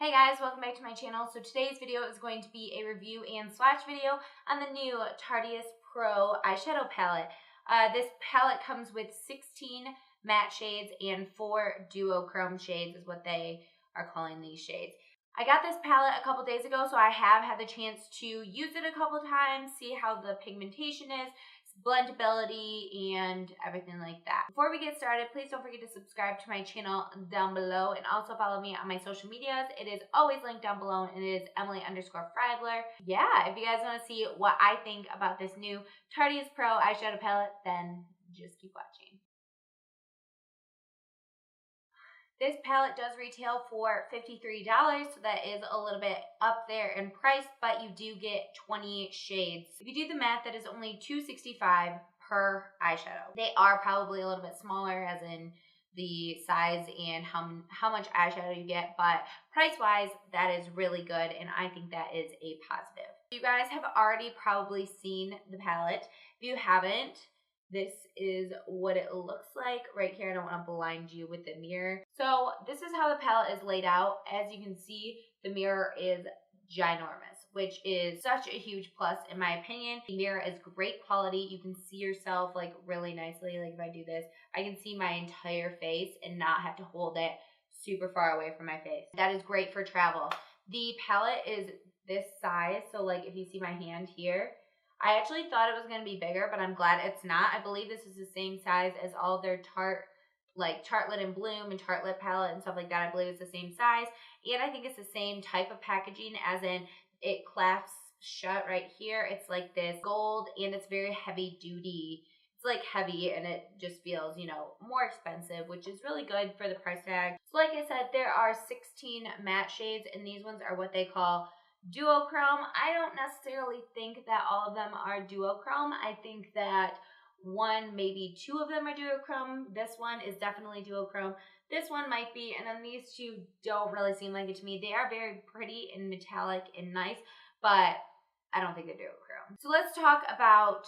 Hey guys, welcome back to my channel. So today's video is going to be a review and swatch video on the new Tarteist Pro Eyeshadow Palette. This palette comes with 16 matte shades and 4 duochrome shades is what they are calling these shades. I got this palette a couple days ago, so I have had the chance to use it a couple times, see how the pigmentation is, blendability, and everything like that. Before we get started, please don't forget to subscribe to my channel down below and also follow me on my social medias. It is always linked down below and it is Emily_Freybler. Yeah, if you guys want to see what I think about this new Tarteist Pro Eyeshadow Palette, then just keep watching. This palette does retail for $53, so that is a little bit up there in price, but you do get 20 shades. If you do the math, that is only $265 per eyeshadow. They are probably a little bit smaller as in the size and how much eyeshadow you get, but price-wise, that is really good, and I think that is a positive. You guys have already probably seen the palette. If you haven't, this is what it looks like right here. I don't want to blind you with the mirror. So this is how the palette is laid out. As you can see, the mirror is ginormous, which is such a huge plus in my opinion. The mirror is great quality. You can see yourself like really nicely. Like if I do this, I can see my entire face and not have to hold it super far away from my face. That is great for travel. The palette is this size. So like if you see my hand here, I actually thought it was going to be bigger, but I'm glad it's not. I believe this is the same size as all their Tartelette in Bloom and Tartelette palette and stuff like that. I believe it's the same size. And I think it's the same type of packaging, as in it clasps shut right here. It's like this gold and it's very heavy duty. It's like heavy and it just feels, you know, more expensive, which is really good for the price tag. So like I said, there are 16 matte shades and these ones are what they call duochrome. I don't necessarily think that all of them are duochrome. I think that one, maybe two of them are duochrome. This one is definitely duochrome. This one might be, and then these two don't really seem like it to me. They are very pretty and metallic and nice, but I don't think they're duochrome. So let's talk about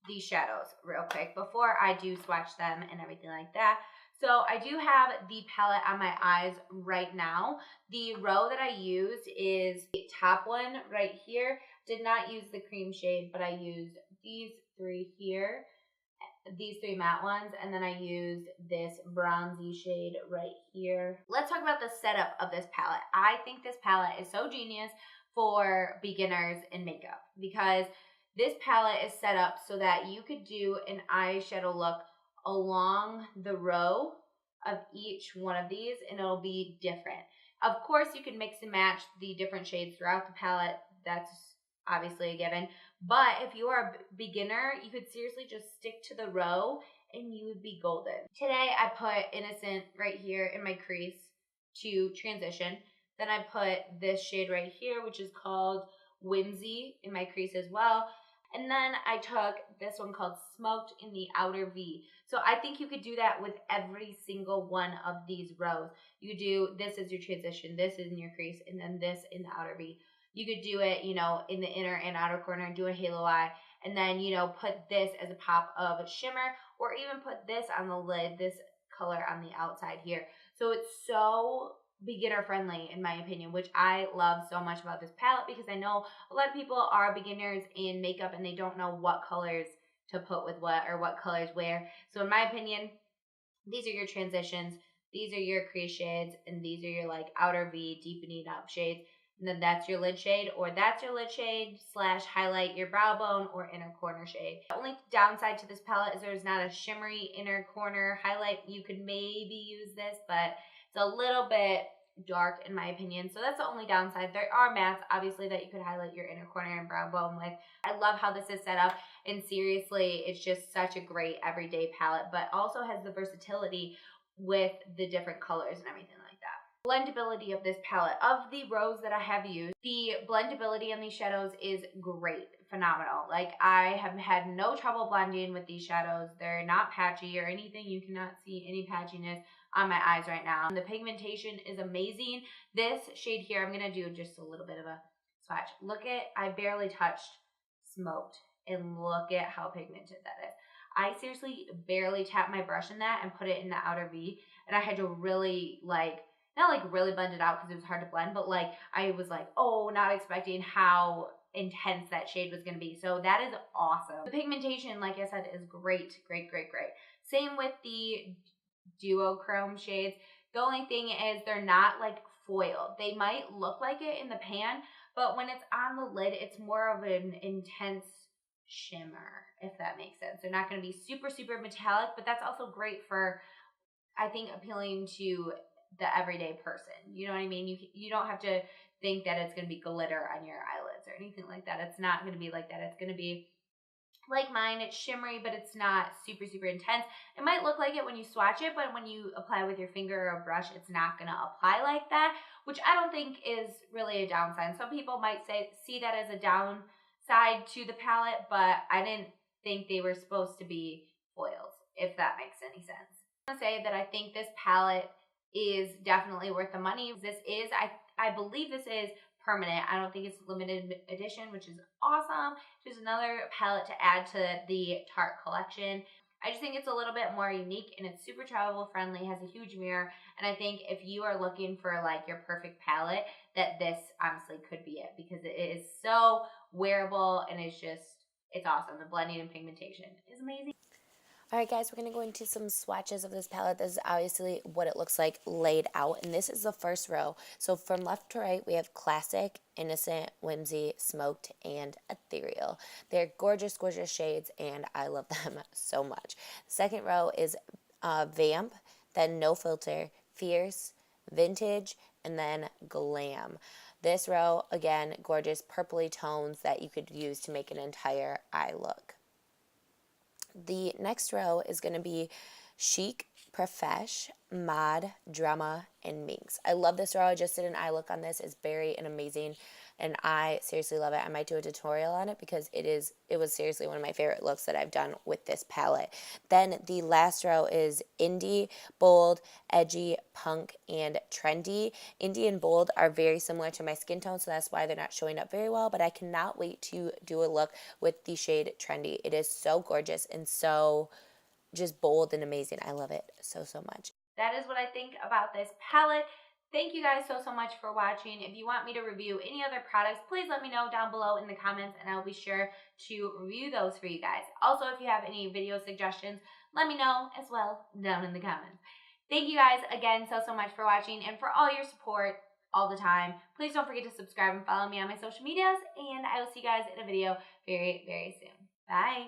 these shadows real quick before I do swatch them and everything like that. So I do have the palette on my eyes right now. The row that I used is the top one right here. Did not use the cream shade, but I used these three here, these three matte ones, and then I used this bronzy shade right here. Let's talk about the setup of this palette. I think this palette is so genius for beginners in makeup because this palette is set up so that you could do an eyeshadow look along the row of each one of these and it'll be different. Of course, you can mix and match the different shades throughout the palette. That's obviously a given. But if you are a beginner, you could seriously just stick to the row and you would be golden. Today, I put Innocent right here in my crease to transition. Then I put this shade right here, which is called Whimsy, in my crease as well. And then I took this one called Smoked in the outer V. So I think you could do that with every single one of these rows. You could do this as your transition, this is in your crease, and then this in the outer V. You could do it, you know, in the inner and outer corner, do a halo eye, and then, you know, put this as a pop of shimmer, or even put this on the lid, this color on the outside here. So it's so beginner friendly in my opinion, which I love so much about this palette because I know a lot of people are beginners in makeup and they don't know what colors to put with what or what colors where. So in my opinion, these are your transitions, these are your crease shades, and these are your like outer V deepening up shades. And then that's your lid shade, or that's your lid shade / highlight your brow bone or inner corner shade. The only downside to this palette is there's not a shimmery inner corner highlight. You could maybe use this, but it's a little bit dark in my opinion. So that's the only downside. There are mattes obviously that you could highlight your inner corner and brow bone with. I love how this is set up, and seriously, it's just such a great everyday palette, but also has the versatility with the different colors and everything like that. Blendability of this palette. Of the rows that I have used, the blendability on these shadows is great, phenomenal. Like I have had no trouble blending with these shadows. They're not patchy or anything. You cannot see any patchiness on my eyes right now. The pigmentation is amazing. This shade here, I'm going to do just a little bit of a swatch. Look at, I barely touched Smoked, and look at how pigmented that is. I seriously barely tapped my brush in that and put it in the outer V, and I had to really like not like really blended out because it was hard to blend, but like I was like, oh, not expecting how intense that shade was going to be. So that is awesome. The pigmentation, like I said, is great, great, great, great. Same with the duochrome shades. The only thing is they're not like foiled. They might look like it in the pan, but when it's on the lid, it's more of an intense shimmer, if that makes sense. They're not going to be super, super metallic, but that's also great for, I think, appealing to the everyday person. You know what I mean? You don't have to think that it's going to be glitter on your eyelids or anything like that. It's not going to be like that. It's going to be like mine. It's shimmery, but it's not super, super intense. It might look like it when you swatch it, but when you apply with your finger or a brush, it's not going to apply like that, which I don't think is really a downside. Some people might see that as a downside to the palette, but I didn't think they were supposed to be foiled, if that makes any sense. I want to say that I think this palette is definitely worth the money. This is, I believe this is permanent. I don't think it's limited edition, which is awesome. Just another palette to add to the Tarte collection. I just think it's a little bit more unique and it's super travel friendly, has a huge mirror, and I think if you are looking for like your perfect palette, that this honestly could be it, because it is so wearable and it's awesome. The blending and pigmentation is amazing. All right, guys, we're going to go into some swatches of this palette. This is obviously what it looks like laid out, and this is the first row. So from left to right, we have classic, innocent, whimsy, smoked, and ethereal. They're gorgeous, gorgeous shades, and I love them so much. The second row is vamp, then no filter, fierce, vintage, and then glam. This row, again, gorgeous purpley tones that you could use to make an entire eye look. The next row is going to be chic, profesh, mod, drama, and minx. I love this row. I just did an eye look on this. It's berry and amazing, and I seriously love it. I might do a tutorial on it because it was seriously one of my favorite looks that I've done with this palette. Then the last row is indie, bold, edgy, punk, and trendy. Indie and bold are very similar to my skin tone, so that's why they're not showing up very well, but I cannot wait to do a look with the shade trendy. It is so gorgeous and so just bold and amazing. I love it so, so much. That is what I think about this palette. Thank you guys so, so much for watching. If you want me to review any other products, please let me know down below in the comments and I'll be sure to review those for you guys. Also, if you have any video suggestions, let me know as well down in the comments. Thank you guys again so, so much for watching and for all your support all the time. Please don't forget to subscribe and follow me on my social medias, and I will see you guys in a video very, very soon. Bye.